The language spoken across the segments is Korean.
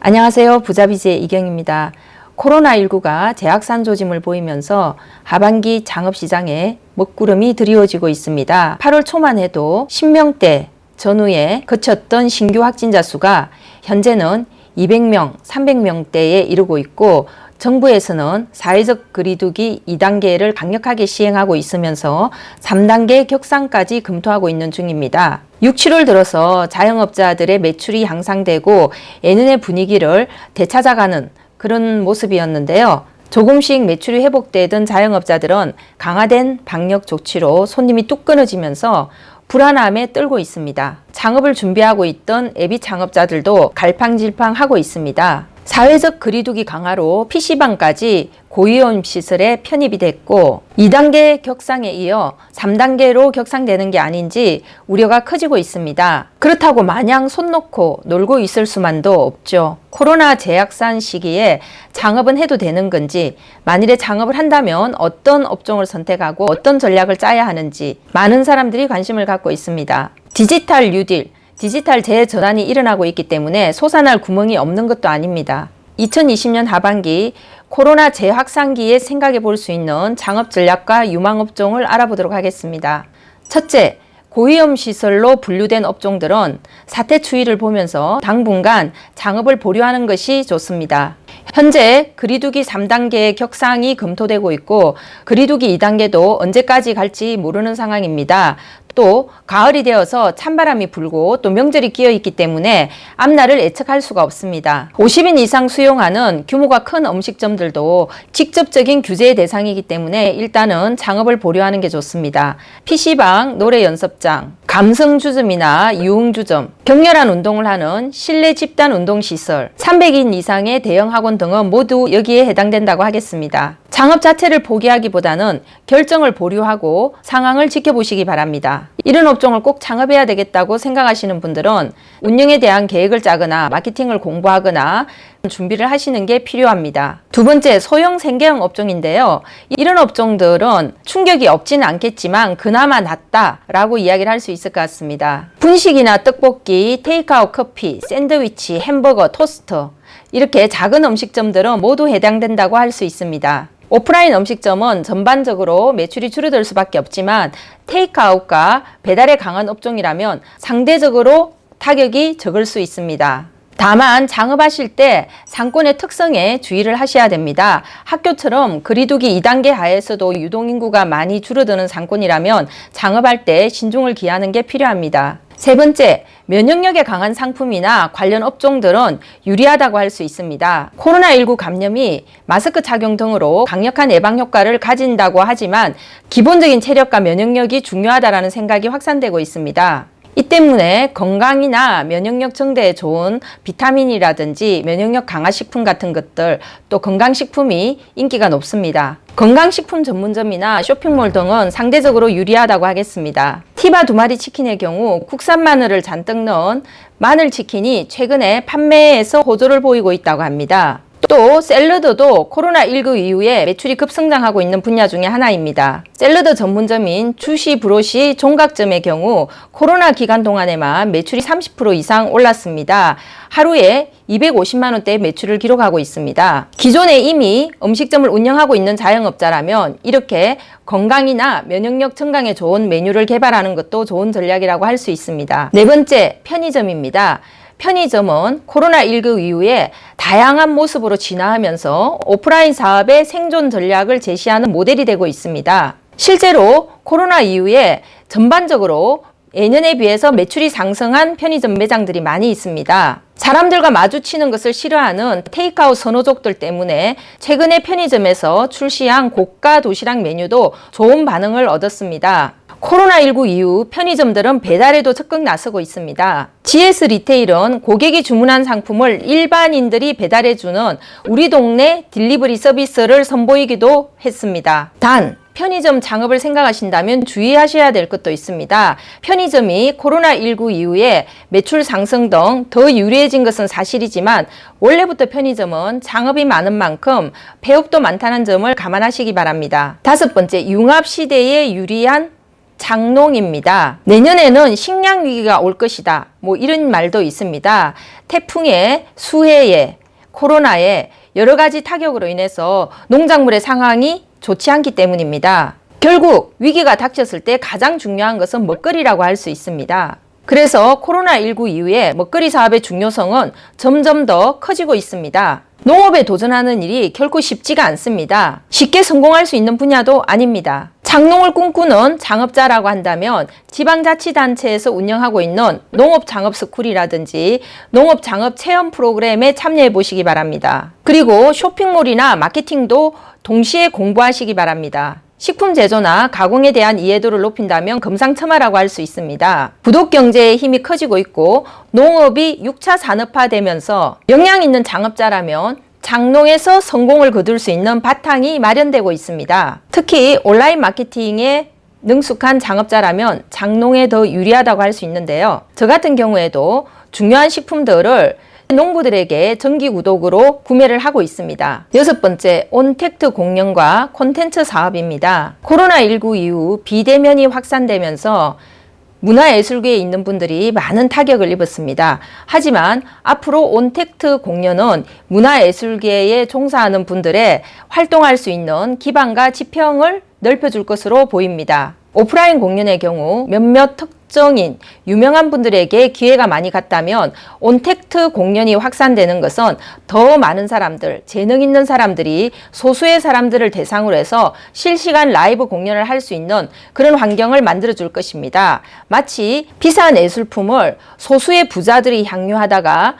안녕하세요. 부자비지의 이경입니다. 코로나19가 재확산 조짐을 보이면서 하반기 창업시장에 먹구름이 드리워지고 있습니다. 8월 초만 해도 10명대 전후에 그쳤던 신규 확진자 수가 현재는 200명, 300명대에 이르고 있고 정부에서는 사회적 거리두기 2단계를 강력하게 시행하고 있으면서 3단계 격상까지 검토하고 있는 중입니다. 6, 7월 들어서 자영업자들의 매출이 향상되고 예년의 분위기를 되찾아가는 그런 모습이었는데요. 조금씩 매출이 회복되던 자영업자들은 강화된 방역 조치로 손님이 뚝 끊어지면서 불안함에 떨고 있습니다. 창업을 준비하고 있던 예비 창업자들도 갈팡질팡하고 있습니다. 사회적 거리두기 강화로 PC방까지 고위험 시설에 편입이 됐고 2단계 격상에 이어 3단계로 격상되는 게 아닌지 우려가 커지고 있습니다. 그렇다고 마냥 손 놓고 놀고 있을 수만도 없죠. 코로나 재확산 시기에 창업은 해도 되는 건지, 만일에 창업을 한다면 어떤 업종을 선택하고 어떤 전략을 짜야 하는지 많은 사람들이 관심을 갖고 있습니다. 디지털 뉴딜, 디지털 재전환이 일어나고 있기 때문에 솟아날 구멍이 없는 것도 아닙니다. 2020년 하반기 코로나 재확산기에 생각해 볼 수 있는 창업 전략과 유망업종을 알아보도록 하겠습니다. 첫째, 고위험 시설로 분류된 업종들은 사태 추이를 보면서 당분간 창업을 보류하는 것이 좋습니다. 현재 거리두기 3단계의 격상이 검토되고 있고 거리두기 2단계도 언제까지 갈지 모르는 상황입니다. 또 가을이 되어서 찬바람이 불고 또 명절이 끼어 있기 때문에 앞날을 예측할 수가 없습니다. 50인 이상 수용하는 규모가 큰 음식점들도 직접적인 규제의 대상이기 때문에 일단은 창업을 보류하는 게 좋습니다. PC방, 노래연습장, 감성주점이나 유흥주점, 격렬한 운동을 하는 실내 집단 운동시설, 300인 이상의 대형 학원 등은 모두 여기에 해당된다고 하겠습니다. 창업 자체를 포기하기보다는 결정을 보류하고 상황을 지켜보시기 바랍니다. 이런 업종을 꼭 창업해야 되겠다고 생각하시는 분들은 운영에 대한 계획을 짜거나 마케팅을 공부하거나 준비를 하시는 게 필요합니다. 두 번째, 소형 생계형 업종인데요. 이런 업종들은 충격이 없지는 않겠지만 그나마 낫다라고 이야기를 할 수 있을 것 같습니다. 분식이나 떡볶이, 테이크아웃 커피, 샌드위치, 햄버거, 토스터, 이렇게 작은 음식점들은 모두 해당된다고 할 수 있습니다. 오프라인 음식점은 전반적으로 매출이 줄어들 수밖에 없지만 테이크아웃과 배달에 강한 업종이라면 상대적으로 타격이 적을 수 있습니다. 다만 창업하실 때 상권의 특성에 주의를 하셔야 됩니다. 학교처럼 거리두기 2단계 하에서도 유동인구가 많이 줄어드는 상권이라면 창업할 때 신중을 기하는 게 필요합니다. 세 번째, 면역력에 강한 상품이나 관련 업종들은 유리하다고 할 수 있습니다. 코로나19 감염이 마스크 착용 등으로 강력한 예방 효과를 가진다고 하지만 기본적인 체력과 면역력이 중요하다는 생각이 확산되고 있습니다. 이 때문에 건강이나 면역력 증대에 좋은 비타민이라든지 면역력 강화식품 같은 것들, 또 건강식품이 인기가 높습니다. 건강식품 전문점이나 쇼핑몰 등은 상대적으로 유리하다고 하겠습니다. 티바 2마리 치킨의 경우 국산 마늘을 잔뜩 넣은 마늘치킨이 최근에 판매에서 호조를 보이고 있다고 합니다. 또 샐러드도 코로나19 이후에 매출이 급성장하고 있는 분야 중에 하나입니다. 샐러드 전문점인 주시 브로시 종각점의 경우 코로나 기간 동안에만 매출이 30% 이상 올랐습니다. 하루에 250만 원대의 매출을 기록하고 있습니다. 기존에 이미 음식점을 운영하고 있는 자영업자라면 이렇게 건강이나 면역력 증강에 좋은 메뉴를 개발하는 것도 좋은 전략이라고 할 수 있습니다. 네 번째, 편의점입니다. 편의점은 코로나19 이후에 다양한 모습으로 진화하면서 오프라인 사업의 생존 전략을 제시하는 모델이 되고 있습니다. 실제로 코로나 이후에 전반적으로 예년에 비해서 매출이 상승한 편의점 매장들이 많이 있습니다. 사람들과 마주치는 것을 싫어하는 테이크아웃 선호족들 때문에 최근에 편의점에서 출시한 고가 도시락 메뉴도 좋은 반응을 얻었습니다. 코로나19 이후 편의점들은 배달에도 적극 나서고 있습니다. GS 리테일은 고객이 주문한 상품을 일반인들이 배달해주는 우리 동네 딜리버리 서비스를 선보이기도 했습니다. 단, 편의점 창업을 생각하신다면 주의하셔야 될 것도 있습니다. 편의점이 코로나19 이후에 매출 상승 등 더 유리해진 것은 사실이지만 원래부터 편의점은 창업이 많은 만큼 폐업도 많다는 점을 감안하시기 바랍니다. 다섯 번째, 융합 시대에 유리한 장농입니다. 내년에는 식량 위기가 올 것이다. 이런 말도 있습니다. 태풍에, 수해에, 코로나에 여러 가지 타격으로 인해서 농작물의 상황이 좋지 않기 때문입니다. 결국 위기가 닥쳤을 때 가장 중요한 것은 먹거리라고 할 수 있습니다. 그래서 코로나19 이후에 먹거리 사업의 중요성은 점점 더 커지고 있습니다. 농업에 도전하는 일이 결코 쉽지가 않습니다. 쉽게 성공할 수 있는 분야도 아닙니다. 장농을 꿈꾸는 장업자라고 한다면 지방자치단체에서 운영하고 있는 농업장업스쿨이라든지 농업장업체험 프로그램에 참여해 보시기 바랍니다. 그리고 쇼핑몰이나 마케팅도 동시에 공부하시기 바랍니다. 식품 제조나 가공에 대한 이해도를 높인다면 금상첨화라고 할 수 있습니다. 부독 경제의 힘이 커지고 있고 농업이 6차 산업화되면서 역량 있는 장업자라면 장농에서 성공을 거둘 수 있는 바탕이 마련되고 있습니다. 특히 온라인 마케팅에 능숙한 장업자라면 장농에 더 유리하다고 할 수 있는데요. 저 같은 경우에도 중요한 식품들을 농부들에게 정기 구독으로 구매를 하고 있습니다. 6번째, 온택트 공연과 콘텐츠 사업입니다. 코로나19 이후 비대면이 확산되면서 문화예술계에 있는 분들이 많은 타격을 입었습니다. 하지만 앞으로 온택트 공연은 문화예술계에 종사하는 분들의 활동할 수 있는 기반과 지평을 넓혀줄 것으로 보입니다. 오프라인 공연의 경우 몇몇 특정인 유명한 분들에게 기회가 많이 갔다면 온택트 공연이 확산되는 것은 더 많은 사람들, 재능 있는 사람들이 소수의 사람들을 대상으로 해서 실시간 라이브 공연을 할 수 있는 그런 환경을 만들어 줄 것입니다. 마치 비싼 예술품을 소수의 부자들이 향유하다가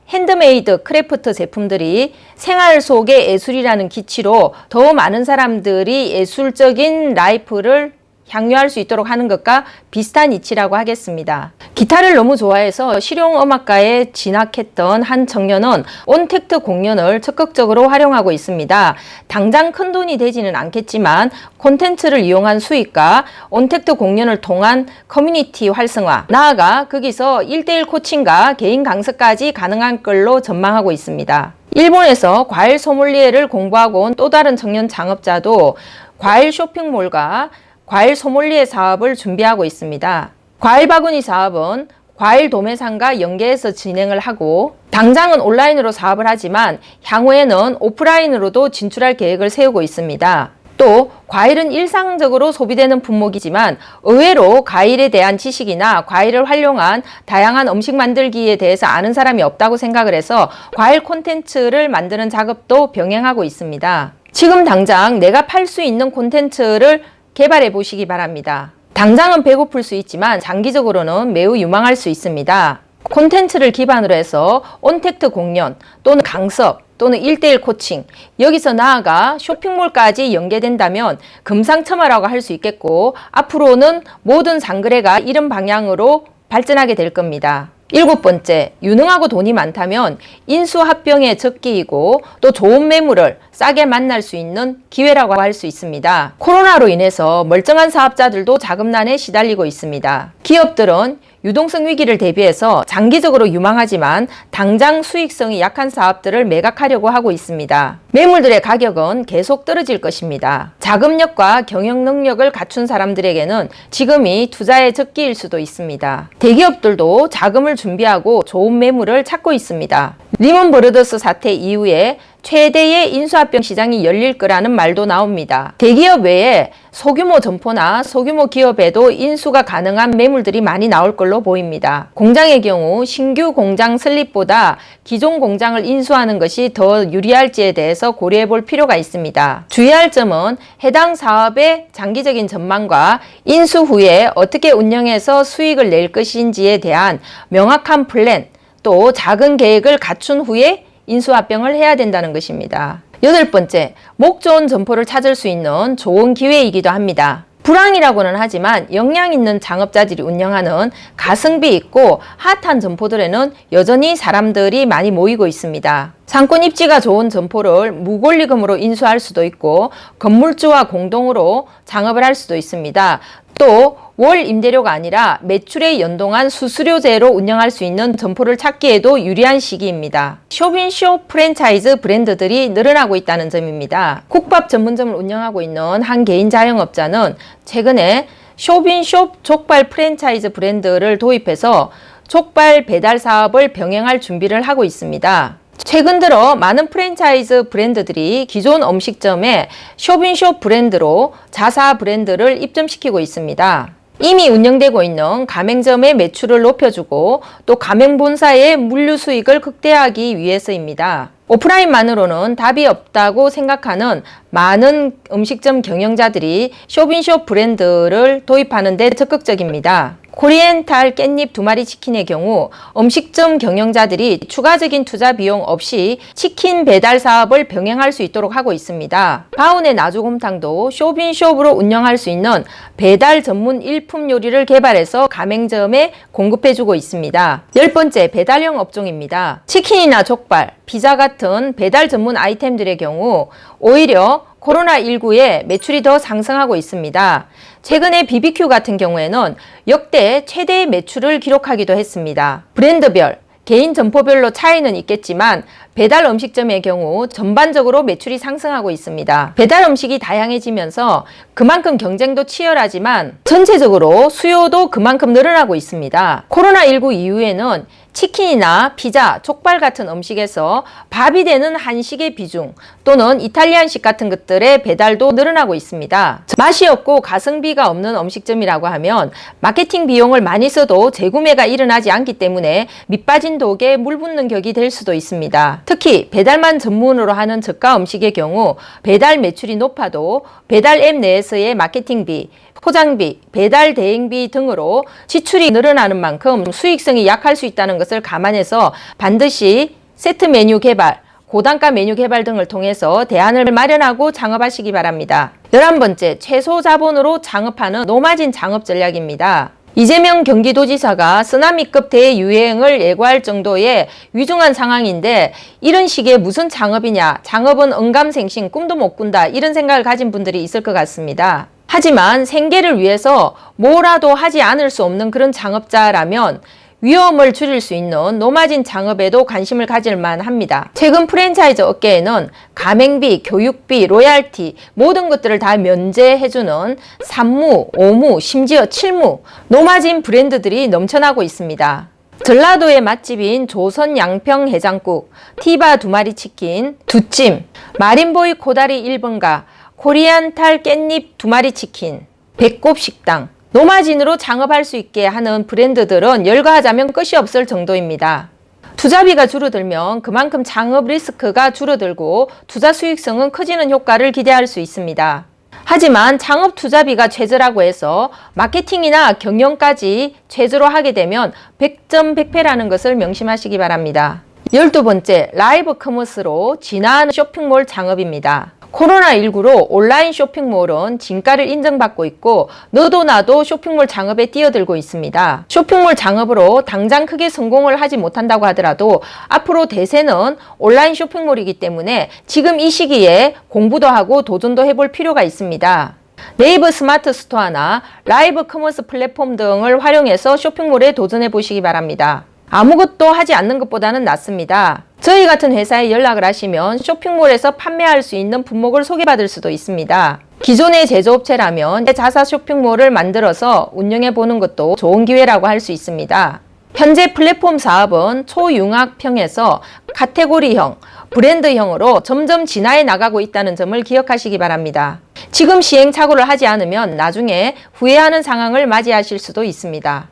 핸드메이드 크래프트 제품들이 생활 속의 예술이라는 기치로 더 많은 사람들이 예술적인 라이프를 향유할 수 있도록 하는 것과 비슷한 이치라고 하겠습니다. 기타를 너무 좋아해서 실용음악가에 진학했던 한 청년은 온택트 공연을 적극적으로 활용하고 있습니다. 당장 큰 돈이 되지는 않겠지만 콘텐츠를 이용한 수익과 온택트 공연을 통한 커뮤니티 활성화, 나아가 거기서 1:1 코칭과 개인 강습까지 가능한 걸로 전망하고 있습니다. 일본에서 과일 소믈리에를 공부하고 온 또 다른 청년 창업자도 과일 쇼핑몰과 과일 소믈리에 사업을 준비하고 있습니다. 과일 바구니 사업은 과일 도매상과 연계해서 진행을 하고 당장은 온라인으로 사업을 하지만 향후에는 오프라인으로도 진출할 계획을 세우고 있습니다. 또 과일은 일상적으로 소비되는 품목이지만 의외로 과일에 대한 지식이나 과일을 활용한 다양한 음식 만들기에 대해서 아는 사람이 없다고 생각을 해서 과일 콘텐츠를 만드는 작업도 병행하고 있습니다. 지금 당장 내가 팔 수 있는 콘텐츠를 개발해 보시기 바랍니다. 당장은 배고플 수 있지만 장기적으로는 매우 유망할 수 있습니다. 콘텐츠를 기반으로 해서 온택트 공연 또는 강습 또는 1:1 코칭, 여기서 나아가 쇼핑몰까지 연계된다면 금상첨화라고 할 수 있겠고 앞으로는 모든 상거래가 이런 방향으로 발전하게 될 겁니다. 7번째, 유능하고 돈이 많다면 인수합병의 적기이고 또 좋은 매물을 싸게 만날 수 있는 기회라고 할 수 있습니다. 코로나로 인해서 멀쩡한 사업자들도 자금난에 시달리고 있습니다. 기업들은 유동성 위기를 대비해서 장기적으로 유망하지만 당장 수익성이 약한 사업들을 매각하려고 하고 있습니다. 매물들의 가격은 계속 떨어질 것입니다. 자금력과 경영 능력을 갖춘 사람들에게는 지금이 투자의 적기일 수도 있습니다. 대기업들도 자금을 준비하고 좋은 매물을 찾고 있습니다. 리먼 브러더스 사태 이후에 최대의 인수합병 시장이 열릴 거라는 말도 나옵니다. 대기업 외에 소규모 점포나 소규모 기업에도 인수가 가능한 매물들이 많이 나올 걸로 보입니다. 공장의 경우 신규 공장 설립보다 기존 공장을 인수하는 것이 더 유리할지에 대해서 고려해 볼 필요가 있습니다. 주의할 점은 해당 사업의 장기적인 전망과 인수 후에 어떻게 운영해서 수익을 낼 것인지에 대한 명확한 플랜, 또 작은 계획을 갖춘 후에 인수합병을 해야 된다는 것입니다. 8번째, 목 좋은 점포를 찾을 수 있는 좋은 기회이기도 합니다. 불황이라고는 하지만 역량 있는 장업자들이 운영하는 가성비 있고 핫한 점포들에는 여전히 사람들이 많이 모이고 있습니다. 상권 입지가 좋은 점포를 무권리금으로 인수할 수도 있고 건물주와 공동으로 장업을 할 수도 있습니다. 또 월 임대료가 아니라 매출에 연동한 수수료제로 운영할 수 있는 점포를 찾기에도 유리한 시기입니다. 쇼핑쇼 프랜차이즈 브랜드들이 늘어나고 있다는 점입니다. 국밥 전문점을 운영하고 있는 한 개인 자영업자는 최근에 쇼빈숍 족발 프랜차이즈 브랜드를 도입해서 족발 배달 사업을 병행할 준비를 하고 있습니다. 최근 들어 많은 프랜차이즈 브랜드들이 기존 음식점에 쇼빈숍 브랜드로 자사 브랜드를 입점시키고 있습니다. 이미 운영되고 있는 가맹점의 매출을 높여주고 또 가맹 본사의 물류 수익을 극대화하기 위해서입니다. 오프라인만으로는 답이 없다고 생각하는 많은 음식점 경영자들이 쇼빈숍 브랜드를 도입하는 데 적극적입니다. 코리엔탈 깻잎 2마리 치킨의 경우 음식점 경영자들이 추가적인 투자 비용 없이 치킨 배달 사업을 병행할 수 있도록 하고 있습니다. 바운의 나주곰탕도 쇼빈숍으로 운영할 수 있는 배달 전문 일품 요리를 개발해서 가맹점에 공급해주고 있습니다. 10번째, 배달형 업종입니다. 치킨이나 족발, 피자 같은 배달 전문 아이템들의 경우 오히려 코로나19에 매출이 더 상승하고 있습니다. 최근에 BBQ 같은 경우에는 역대 최대의 매출을 기록하기도 했습니다. 브랜드별, 개인 점포별로 차이는 있겠지만 배달 음식점의 경우 전반적으로 매출이 상승하고 있습니다. 배달 음식이 다양해지면서 그만큼 경쟁도 치열하지만 전체적으로 수요도 그만큼 늘어나고 있습니다. 코로나19 이후에는 치킨이나 피자, 족발 같은 음식에서 밥이 되는 한식의 비중 또는 이탈리안식 같은 것들의 배달도 늘어나고 있습니다. 맛이 없고 가성비가 없는 음식점이라고 하면 마케팅 비용을 많이 써도 재구매가 일어나지 않기 때문에 밑빠진 독에 물 붓는 격이 될 수도 있습니다. 특히 배달만 전문으로 하는 저가 음식의 경우 배달 매출이 높아도 배달 앱 내에서의 마케팅비, 포장비, 배달 대행비 등으로 지출이 늘어나는 만큼 수익성이 약할 수 있다는 것을 감안해서 반드시 세트 메뉴 개발, 고단가 메뉴 개발 등을 통해서 대안을 마련하고 창업하시기 바랍니다. 11번째, 최소 자본으로 창업하는 노마진 창업 전략입니다. 이재명 경기도지사가 쓰나미급 대유행을 예고할 정도의 위중한 상황인데 이런 식의 무슨 창업이냐, 창업은 언감생심, 꿈도 못 꾼다, 이런 생각을 가진 분들이 있을 것 같습니다. 하지만 생계를 위해서 뭐라도 하지 않을 수 없는 그런 창업자라면 위험을 줄일 수 있는 노마진 창업에도 관심을 가질 만합니다. 최근 프랜차이즈 업계에는 가맹비, 교육비, 로얄티 모든 것들을 다 면제해주는 산무, 오무, 심지어 칠무, 노마진 브랜드들이 넘쳐나고 있습니다. 전라도의 맛집인 조선 양평 해장국, 티바 2마리 치킨, 두찜, 마린보이 코다리 1번가, 코리안탈 깻잎 2마리 치킨, 배꼽 식당, 노마진으로 창업할 수 있게 하는 브랜드들은 열거하자면 끝이 없을 정도입니다. 투자비가 줄어들면 그만큼 창업 리스크가 줄어들고 투자 수익성은 커지는 효과를 기대할 수 있습니다. 하지만 창업 투자비가 최저라고 해서 마케팅이나 경영까지 최저로 하게 되면 100점 100패라는 것을 명심하시기 바랍니다. 12번째, 라이브 커머스로 진화하는 쇼핑몰 창업입니다. 코로나19로 온라인 쇼핑몰은 진가를 인정받고 있고 너도 나도 쇼핑몰 창업에 뛰어들고 있습니다. 쇼핑몰 창업으로 당장 크게 성공을 하지 못한다고 하더라도 앞으로 대세는 온라인 쇼핑몰이기 때문에 지금 이 시기에 공부도 하고 도전도 해볼 필요가 있습니다. 네이버 스마트 스토어나 라이브 커머스 플랫폼 등을 활용해서 쇼핑몰에 도전해 보시기 바랍니다. 아무것도 하지 않는 것보다는 낫습니다. 저희 같은 회사에 연락을 하시면 쇼핑몰에서 판매할 수 있는 품목을 소개받을 수도 있습니다. 기존의 제조업체라면 자사 쇼핑몰을 만들어서 운영해 보는 것도 좋은 기회라고 할 수 있습니다. 현재 플랫폼 사업은 초융합형에서 카테고리형, 브랜드형으로 점점 진화해 나가고 있다는 점을 기억하시기 바랍니다. 지금 시행착오를 하지 않으면 나중에 후회하는 상황을 맞이하실 수도 있습니다.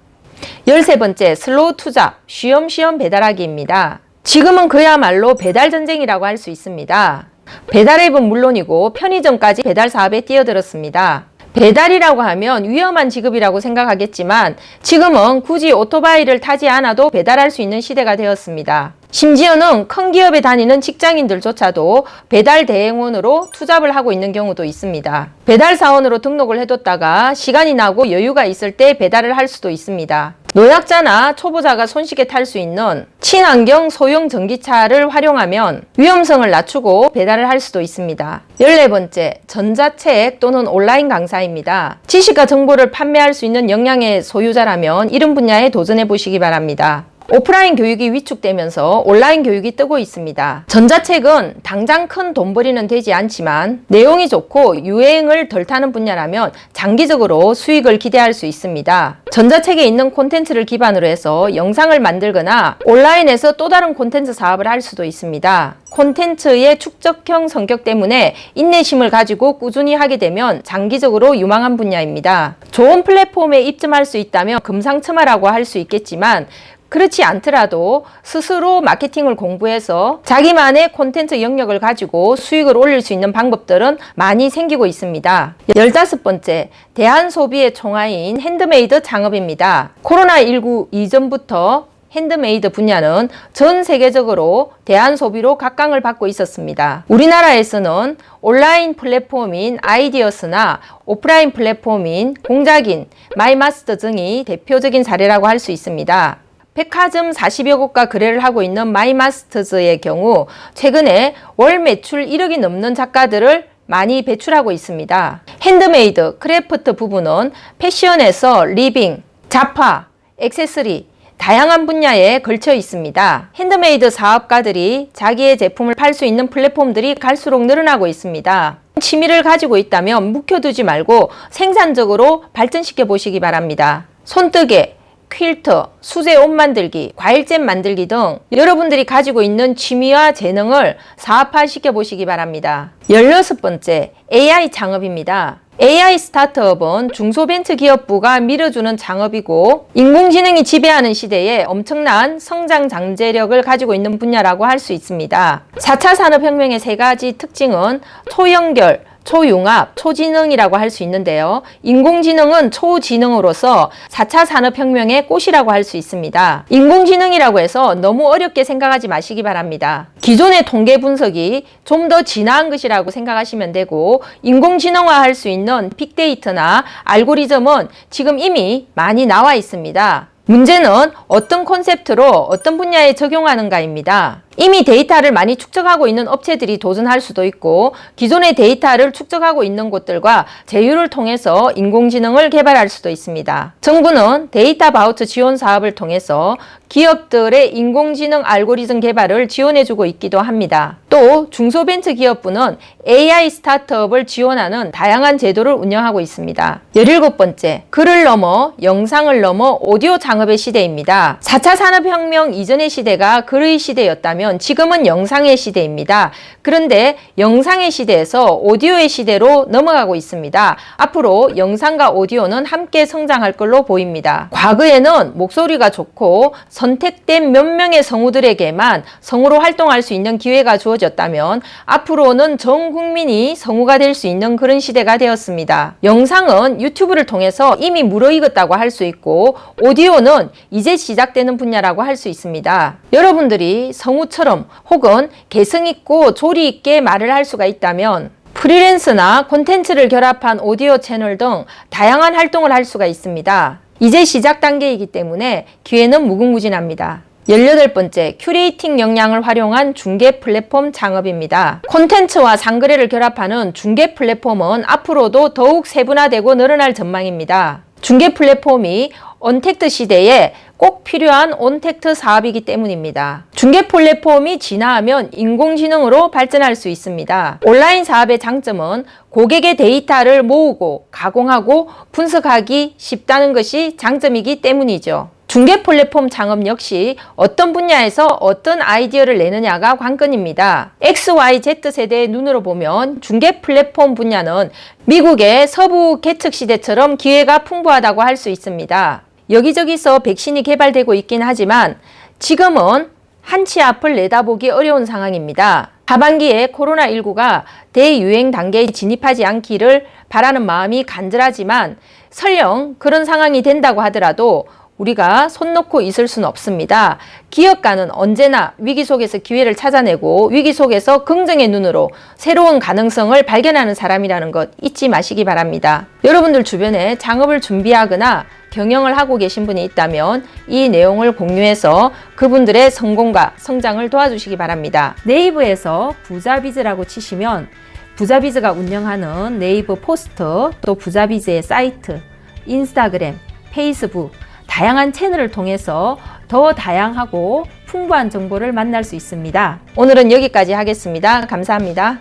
13번째, 슬로우 투잡, 쉬엄쉬엄 배달하기입니다. 지금은 그야말로 배달 전쟁이라고 할 수 있습니다. 배달앱은 물론이고 편의점까지 배달 사업에 뛰어들었습니다. 배달이라고 하면 위험한 직업이라고 생각하겠지만 지금은 굳이 오토바이를 타지 않아도 배달할 수 있는 시대가 되었습니다. 심지어는 큰 기업에 다니는 직장인들조차도 배달 대행원으로 투잡을 하고 있는 경우도 있습니다. 배달 사원으로 등록을 해뒀다가 시간이 나고 여유가 있을 때 배달을 할 수도 있습니다. 노약자나 초보자가 손쉽게 탈 수 있는 친환경 소형 전기차를 활용하면 위험성을 낮추고 배달을 할 수도 있습니다. 14번째, 전자책 또는 온라인 강사입니다. 지식과 정보를 판매할 수 있는 역량의 소유자라면 이런 분야에 도전해 보시기 바랍니다. 오프라인 교육이 위축되면서 온라인 교육이 뜨고 있습니다. 전자책은 당장 큰 돈벌이는 되지 않지만 내용이 좋고 유행을 덜 타는 분야라면 장기적으로 수익을 기대할 수 있습니다. 전자책에 있는 콘텐츠를 기반으로 해서 영상을 만들거나 온라인에서 또 다른 콘텐츠 사업을 할 수도 있습니다. 콘텐츠의 축적형 성격 때문에 인내심을 가지고 꾸준히 하게 되면 장기적으로 유망한 분야입니다. 좋은 플랫폼에 입점할 수 있다면 금상첨화라고 할 수 있겠지만 그렇지 않더라도 스스로 마케팅을 공부해서 자기만의 콘텐츠 영역을 가지고 수익을 올릴 수 있는 방법들은 많이 생기고 있습니다. 15번째, 대한소비의 총알인 핸드메이드 창업입니다. 코로나19 이전부터 핸드메이드 분야는 전 세계적으로 대한소비로 각광을 받고 있었습니다. 우리나라에서는 온라인 플랫폼인 아이디어스나 오프라인 플랫폼인 공작인, 마이마스터 등이 대표적인 사례라고 할 수 있습니다. 백화점 40여 곳과 거래를 하고 있는 마이마스터즈의 경우 최근에 월 매출 1억이 넘는 작가들을 많이 배출하고 있습니다. 핸드메이드, 크래프트 부분은 패션에서 리빙, 잡화, 액세서리, 다양한 분야에 걸쳐 있습니다. 핸드메이드 사업가들이 자기의 제품을 팔 수 있는 플랫폼들이 갈수록 늘어나고 있습니다. 취미를 가지고 있다면 묵혀두지 말고 생산적으로 발전시켜 보시기 바랍니다. 손뜨개, 퀼터, 수제 옷 만들기, 과일잼 만들기 등 여러분들이 가지고 있는 취미와 재능을 사업화시켜 보시기 바랍니다. 16번째, AI 창업입니다. AI 스타트업은 중소벤처기업부가 밀어주는 창업이고 인공지능이 지배하는 시대에 엄청난 성장 잠재력을 가지고 있는 분야라고 할 수 있습니다. 4차 산업혁명의 세 가지 특징은 초연결, 초융합, 초지능이라고 할 수 있는데요. 인공지능은 초지능으로서 4차 산업혁명의 꽃이라고 할 수 있습니다. 인공지능이라고 해서 너무 어렵게 생각하지 마시기 바랍니다. 기존의 통계 분석이 좀 더 진화한 것이라고 생각하시면 되고 인공지능화할 수 있는 빅데이터나 알고리즘은 지금 이미 많이 나와 있습니다. 문제는 어떤 콘셉트로 어떤 분야에 적용하는가입니다. 이미 데이터를 많이 축적하고 있는 업체들이 도전할 수도 있고 기존의 데이터를 축적하고 있는 곳들과 제휴를 통해서 인공지능을 개발할 수도 있습니다. 정부는 데이터 바우처 지원 사업을 통해서 기업들의 인공지능 알고리즘 개발을 지원해주고 있기도 합니다. 또 중소벤처기업부는 AI 스타트업을 지원하는 다양한 제도를 운영하고 있습니다. 17번째, 글을 넘어 영상을 넘어 오디오 창업의 시대입니다. 4차 산업혁명 이전의 시대가 글의 시대였다면 지금은 영상의 시대입니다. 그런데 영상의 시대에서 오디오의 시대로 넘어가고 있습니다. 앞으로 영상과 오디오는 함께 성장할 걸로 보입니다. 과거에는 목소리가 좋고 선택된 몇 명의 성우들에게만 성우로 활동할 수 있는 기회가 주어졌다면 앞으로는 전 국민이 성우가 될 수 있는 그런 시대가 되었습니다. 영상은 유튜브를 통해서 이미 무르익었다고 할 수 있고 오디오는 이제 시작되는 분야라고 할 수 있습니다. 여러분들이 성우처럼 혹은 개성있고 조리있게 말을 할 수가 있다면 프리랜서나 콘텐츠를 결합한 오디오 채널 등 다양한 활동을 할 수가 있습니다. 이제 시작 단계이기 때문에 기회는 무궁무진합니다. 18번째, 큐레이팅 역량을 활용한 중개 플랫폼 창업입니다. 콘텐츠와 상거래를 결합하는 중개 플랫폼은 앞으로도 더욱 세분화되고 늘어날 전망입니다. 중개 플랫폼이 언택트 시대에 꼭 필요한 온택트 사업이기 때문입니다. 중개 플랫폼이 진화하면 인공지능으로 발전할 수 있습니다. 온라인 사업의 장점은 고객의 데이터를 모으고 가공하고 분석하기 쉽다는 것이 장점이기 때문이죠. 중개 플랫폼 창업 역시 어떤 분야에서 어떤 아이디어를 내느냐가 관건입니다. XYZ세대의 눈으로 보면 중개 플랫폼 분야는 미국의 서부 개척 시대처럼 기회가 풍부하다고 할 수 있습니다. 여기저기서 백신이 개발되고 있긴 하지만 지금은 한치 앞을 내다보기 어려운 상황입니다. 하반기에 코로나19가 대유행 단계에 진입하지 않기를 바라는 마음이 간절하지만 설령 그런 상황이 된다고 하더라도 우리가 손 놓고 있을 수는 없습니다. 기업가는 언제나 위기 속에서 기회를 찾아내고 위기 속에서 긍정의 눈으로 새로운 가능성을 발견하는 사람이라는 것 잊지 마시기 바랍니다. 여러분들 주변에 창업을 준비하거나 경영을 하고 계신 분이 있다면 이 내용을 공유해서 그분들의 성공과 성장을 도와주시기 바랍니다. 네이버에서 부자비즈라고 치시면 부자비즈가 운영하는 네이버 포스터, 또 부자비즈의 사이트, 인스타그램, 페이스북 다양한 채널을 통해서 더 다양하고 풍부한 정보를 만날 수 있습니다. 오늘은 여기까지 하겠습니다. 감사합니다.